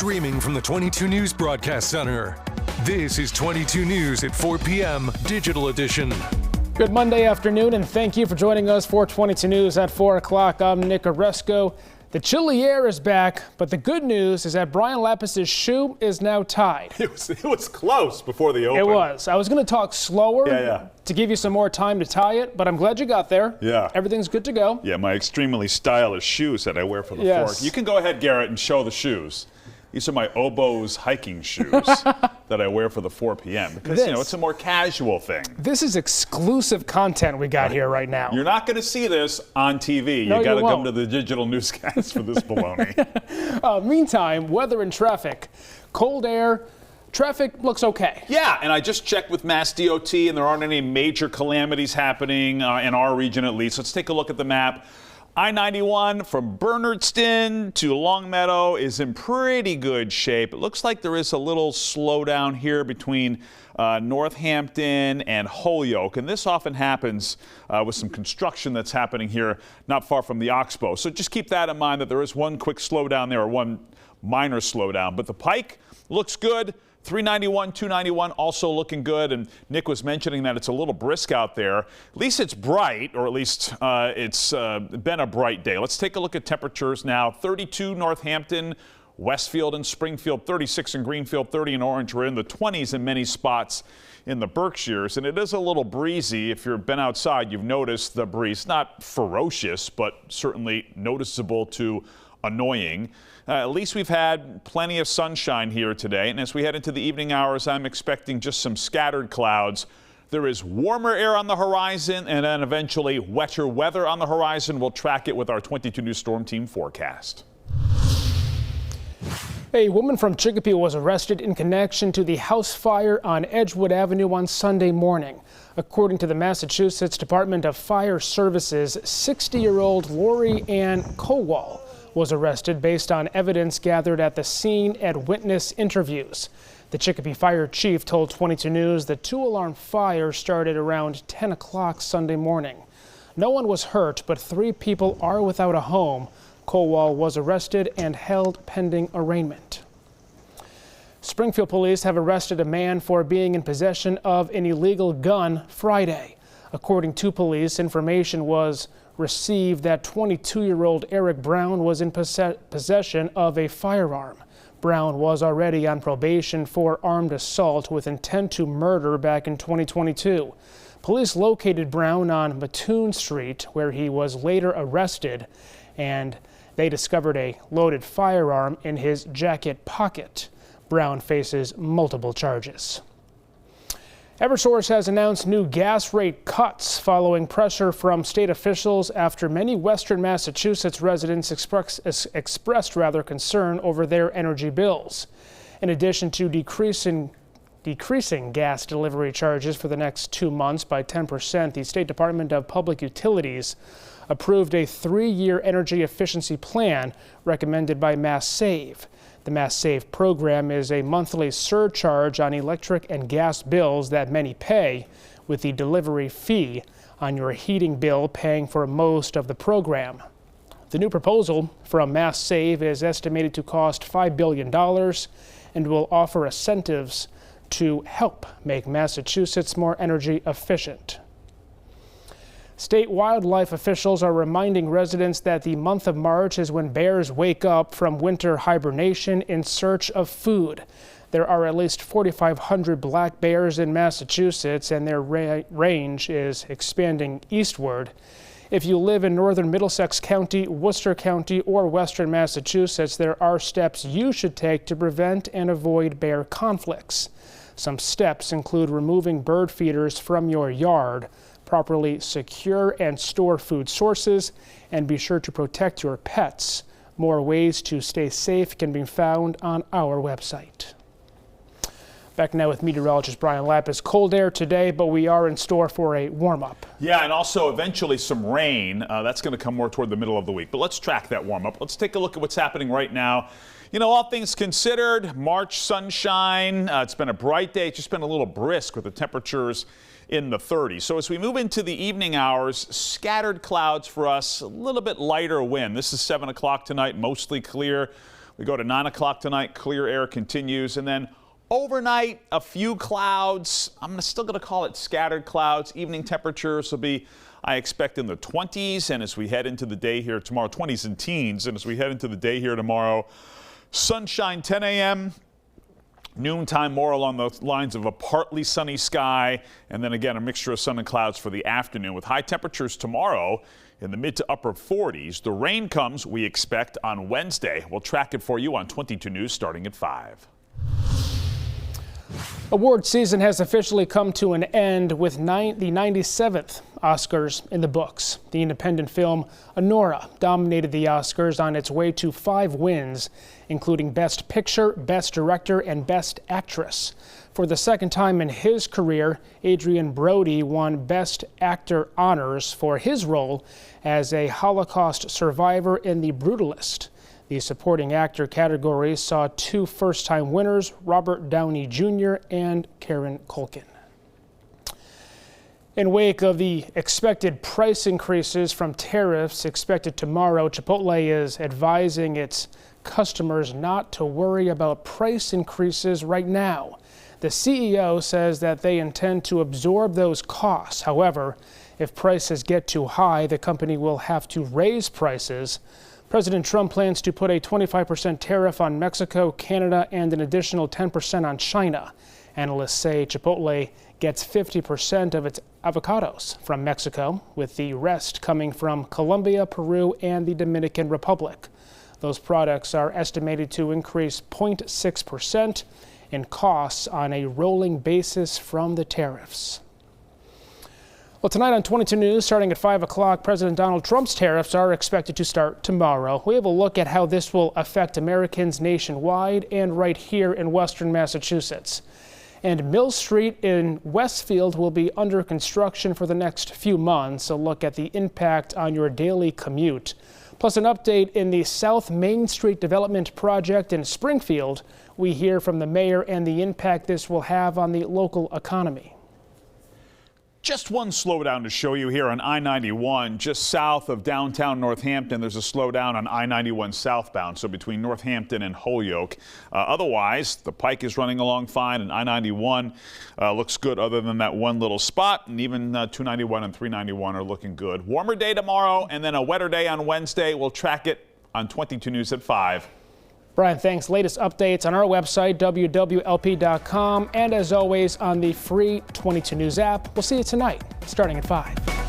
streaming from the 22 News Broadcast Center. This is 22 News at 4 p.m. Digital Edition. Good Monday afternoon, and thank you for joining us for 22 News at 4 o'clock. I'm Nick Oresco. The chilly air is back, but the good news is that Brian Lapis' shoe is now tied. It was close before the open. It was. I was going to talk slower to give you some more time to tie it, but I'm glad you got there. Yeah. Everything's good to go. Yeah, my extremely stylish shoes that I wear for the fork. You can go ahead, Garrett, and show the shoes. These are my Oboz hiking shoes that I wear for the 4 p.m. because, it's a more casual thing. This is exclusive content we got here right now. You're not going to see this on TV. No, you got to come to the digital newscast for this baloney. Meantime, weather and traffic. Cold air. Traffic looks okay. Yeah, and I just checked with Mass DOT, and there aren't any major calamities happening in our region at least. Let's take a look at the map. I-91 from Bernardston to Longmeadow is in pretty good shape. It looks like there is a little slowdown here between Northampton and Holyoke, and this often happens with some construction that's happening here not far from the Oxbow. So just keep that in mind, that there is one quick slowdown there, or one minor slowdown. But the Pike looks good. 391, 291 also looking good, and Nick was mentioning that it's a little brisk out there. At least it's bright, or at least it's been a bright day. Let's take a look at temperatures now. 32 Northampton, Westfield and Springfield, 36 in Greenfield, 30 in Orange. We're in the 20s in many spots in the Berkshires, and it is a little breezy. If you've been outside, you've noticed the breeze. Not ferocious, but certainly noticeable to annoying. At least we've had plenty of sunshine here today, and as we head into the evening hours, I'm expecting just some scattered clouds. There is warmer air on the horizon, and then eventually wetter weather on the horizon. We'll track it with our 22 News Storm Team forecast. A woman from Chicopee was arrested in connection to the house fire on Edgewood Avenue on Sunday morning. According to the Massachusetts Department of Fire Services, 60-year-old Lori Ann Kowal was arrested based on evidence gathered at the scene at witness interviews. The Chicopee Fire Chief told 22 News the two-alarm fire started around 10 o'clock Sunday morning. No one was hurt, but 3 people are without a home. Kowal was arrested and held pending arraignment. Springfield police have arrested a man for being in possession of an illegal gun Friday. According to police, information was received that 22-year-old Eric Brown was in possession of a firearm. Brown was already on probation for armed assault with intent to murder back in 2022. Police located Brown on Mattoon Street, where he was later arrested, and they discovered a loaded firearm in his jacket pocket. Brown faces multiple charges. Eversource has announced new gas rate cuts following pressure from state officials after many western Massachusetts residents expressed concern over their energy bills. In addition to decreasing gas delivery charges for the next 2 months by 10%, the State Department of Public Utilities approved a 3-year energy efficiency plan recommended by Mass Save. The Mass Save program is a monthly surcharge on electric and gas bills that many pay, with the delivery fee on your heating bill paying for most of the program. The new proposal from Mass Save is estimated to cost $5 billion and will offer incentives to help make Massachusetts more energy efficient. State wildlife officials are reminding residents that the month of March is when bears wake up from winter hibernation in search of food. There are at least 4,500 black bears in Massachusetts, and their range is expanding eastward. If you live in northern Middlesex County, Worcester County, or western Massachusetts, there are steps you should take to prevent and avoid bear conflicts. Some steps include removing bird feeders from your yard, properly secure and store food sources, and be sure to protect your pets. More ways to stay safe can be found on our website. Back now with meteorologist Brian Lapis. Cold air today, but we are in store for a warm-up. Yeah, and also eventually some rain. That's going to come more toward the middle of the week. But let's track that warm-up. Let's take a look at what's happening right now. You know, all things considered, March sunshine. It's been a bright day. It's just been a little brisk with the temperatures in the 30s. So as we move into the evening hours, scattered clouds for us, a little bit lighter wind. This is 7 o'clock tonight, mostly clear. We go to 9 o'clock tonight, clear air continues, and then overnight, a few clouds. I'm still going to call it scattered clouds. Evening temperatures will be, I expect, in the 20s, and as we head into the day here tomorrow, 20s and teens, and as we head into the day here tomorrow, sunshine 10 a.m., noontime more along the lines of a partly sunny sky, and then again a mixture of sun and clouds for the afternoon with high temperatures tomorrow in the mid to upper 40s. The rain comes, we expect, on Wednesday. We'll track it for you on 22 News starting at 5. Award season has officially come to an end with the 97th Oscars in the books. The independent film Anora dominated the Oscars on its way to 5 wins, including Best Picture, Best Director, and Best Actress. For the second time in his career, Adrien Brody won Best Actor honors for his role as a Holocaust survivor in The Brutalist. The supporting actor category saw 2 first-time winners, Robert Downey Jr. and Kieran Culkin. In wake of the expected price increases from tariffs expected tomorrow, Chipotle is advising its customers not to worry about price increases right now. The CEO says that they intend to absorb those costs. However, if prices get too high, the company will have to raise prices. President Trump plans to put a 25% tariff on Mexico, Canada, and an additional 10% on China. Analysts say Chipotle gets 50% of its avocados from Mexico, with the rest coming from Colombia, Peru, and the Dominican Republic. Those products are estimated to increase 0.6% in costs on a rolling basis from the tariffs. Well, tonight on 22 News, starting at 5 o'clock, President Donald Trump's tariffs are expected to start tomorrow. We have a look at how this will affect Americans nationwide and right here in Western Massachusetts. And Mill Street in Westfield will be under construction for the next few months. A look at the impact on your daily commute. Plus an update in the South Main Street development project in Springfield. We hear from the mayor and the impact this will have on the local economy. Just one slowdown to show you here on I-91, just south of downtown Northampton. There's a slowdown on I-91 southbound, so between Northampton and Holyoke. Otherwise, the Pike is running along fine, and I-91 looks good other than that one little spot, and even 291 and 391 are looking good. Warmer day tomorrow, and then a wetter day on Wednesday. We'll track it on 22 News at 5. Brian, thanks. Latest updates on our website, wwlp.com, and as always on the free 22 News app. We'll see you tonight, starting at 5.